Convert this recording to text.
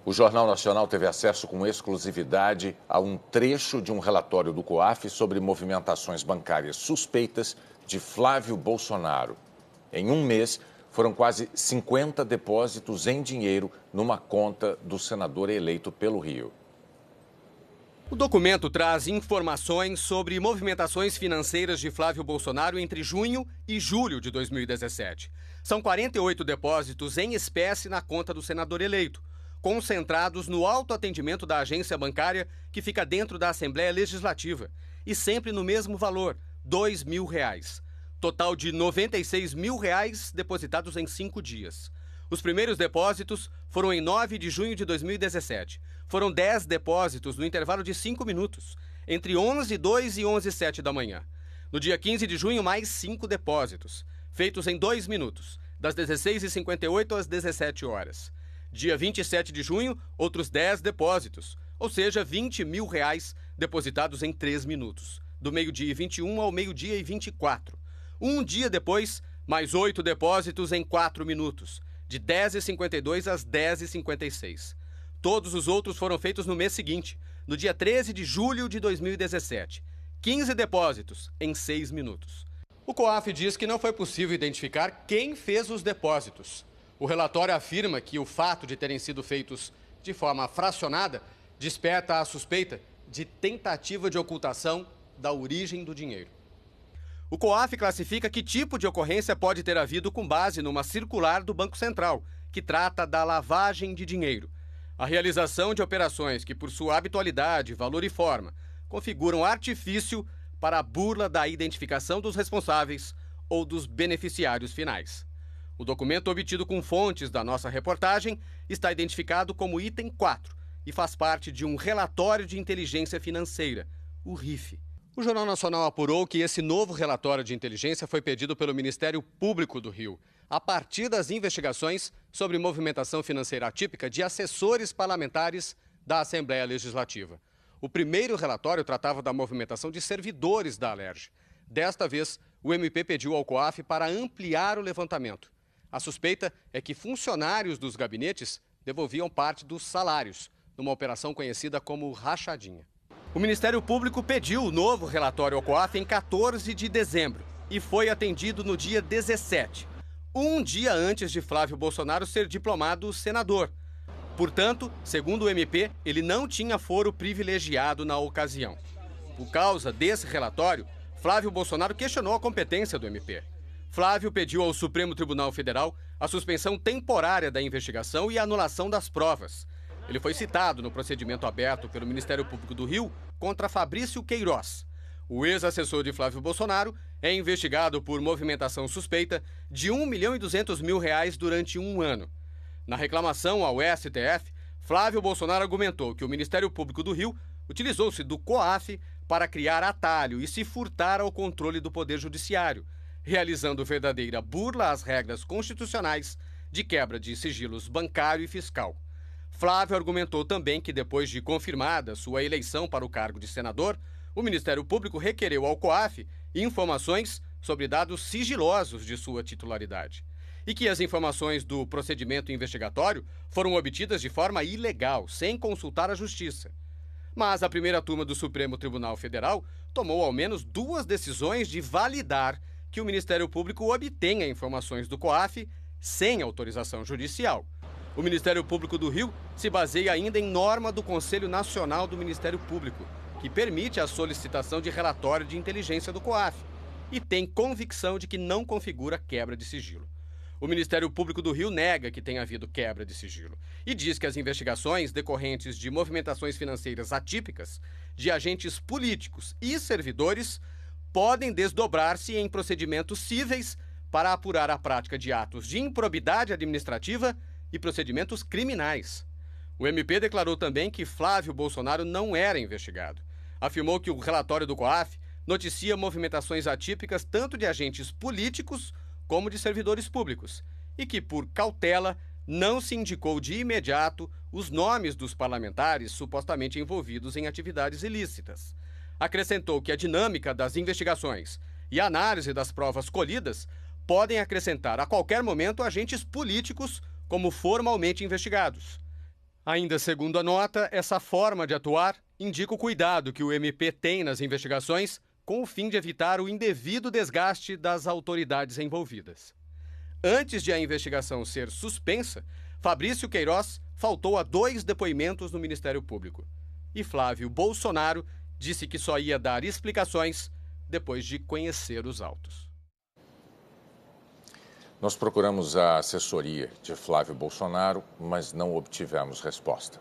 O Jornal Nacional teve acesso com exclusividade a um trecho de um relatório do COAF sobre movimentações bancárias suspeitas de Flávio Bolsonaro. Em um mês, foram quase 50 depósitos em dinheiro numa conta do senador eleito pelo Rio. O documento traz informações sobre movimentações financeiras de Flávio Bolsonaro entre junho e julho de 2017. São 48 depósitos em espécie na conta do senador eleito, concentrados no autoatendimento da agência bancária que fica dentro da Assembleia Legislativa, e sempre no mesmo valor, R$ 2.000. Total de R$ 96 mil depositados em 5 dias. Os primeiros depósitos foram em 9 de junho de 2017. Foram 10 depósitos no intervalo de 5 minutos, entre 11h02 e 11h07 da manhã. No dia 15 de junho, mais 5 depósitos, feitos em 2 minutos, das 16h58 às 17 horas. Dia 27 de junho, outros 10 depósitos, ou seja, R$ 20 mil depositados em 3 minutos, do meio-dia e 21 ao meio-dia e 24. Um dia depois, mais 8 depósitos em 4 minutos, de 10h52 às 10h56. Todos os outros foram feitos no mês seguinte, no dia 13 de julho de 2017. 15 depósitos em 6 minutos. O COAF diz que não foi possível identificar quem fez os depósitos. O relatório afirma que o fato de terem sido feitos de forma fracionada desperta a suspeita de tentativa de ocultação da origem do dinheiro. O COAF classifica que tipo de ocorrência pode ter havido com base numa circular do Banco Central, que trata da lavagem de dinheiro. A realização de operações que, por sua habitualidade, valor e forma, configuram artifício para a burla da identificação dos responsáveis ou dos beneficiários finais. O documento obtido com fontes da nossa reportagem está identificado como item 4 e faz parte de um relatório de inteligência financeira, o RIF. O Jornal Nacional apurou que esse novo relatório de inteligência foi pedido pelo Ministério Público do Rio, a partir das investigações sobre movimentação financeira atípica de assessores parlamentares da Assembleia Legislativa. O primeiro relatório tratava da movimentação de servidores da Alerj. Desta vez, o MP pediu ao COAF para ampliar o levantamento. A suspeita é que funcionários dos gabinetes devolviam parte dos salários, numa operação conhecida como rachadinha. O Ministério Público pediu o novo relatório ao COAF em 14 de dezembro e foi atendido no dia 17, um dia antes de Flávio Bolsonaro ser diplomado senador. Portanto, segundo o MP, ele não tinha foro privilegiado na ocasião. Por causa desse relatório, Flávio Bolsonaro questionou a competência do MP. Flávio pediu ao Supremo Tribunal Federal a suspensão temporária da investigação e a anulação das provas. Ele foi citado no procedimento aberto pelo Ministério Público do Rio contra Fabrício Queiroz. O ex-assessor de Flávio Bolsonaro é investigado por movimentação suspeita de R$ 1.200.000 durante um ano. Na reclamação ao STF, Flávio Bolsonaro argumentou que o Ministério Público do Rio utilizou-se do COAF para criar atalho e se furtar ao controle do Poder Judiciário, realizando verdadeira burla às regras constitucionais de quebra de sigilos bancário e fiscal. Flávio argumentou também que, depois de confirmada sua eleição para o cargo de senador, o Ministério Público requereu ao COAF informações sobre dados sigilosos de sua titularidade e que as informações do procedimento investigatório foram obtidas de forma ilegal, sem consultar a Justiça. Mas a primeira turma do Supremo Tribunal Federal tomou ao menos 2 decisões de validar que o Ministério Público obtenha informações do COAF sem autorização judicial. O Ministério Público do Rio se baseia ainda em norma do Conselho Nacional do Ministério Público, que permite a solicitação de relatório de inteligência do COAF e tem convicção de que não configura quebra de sigilo. O Ministério Público do Rio nega que tenha havido quebra de sigilo e diz que as investigações decorrentes de movimentações financeiras atípicas de agentes políticos e servidores podem desdobrar-se em procedimentos cíveis para apurar a prática de atos de improbidade administrativa e procedimentos criminais. O MP declarou também que Flávio Bolsonaro não era investigado. Afirmou que o relatório do COAF noticia movimentações atípicas tanto de agentes políticos como de servidores públicos e que, por cautela, não se indicou de imediato os nomes dos parlamentares supostamente envolvidos em atividades ilícitas. Acrescentou que a dinâmica das investigações e a análise das provas colhidas podem acrescentar a qualquer momento agentes políticos como formalmente investigados. Ainda segundo a nota, essa forma de atuar indica o cuidado que o MP tem nas investigações com o fim de evitar o indevido desgaste das autoridades envolvidas. Antes de a investigação ser suspensa, Fabrício Queiroz faltou a 2 depoimentos no Ministério Público. E Flávio Bolsonaro disse que só ia dar explicações depois de conhecer os autos. Nós procuramos a assessoria de Flávio Bolsonaro, mas não obtivemos resposta.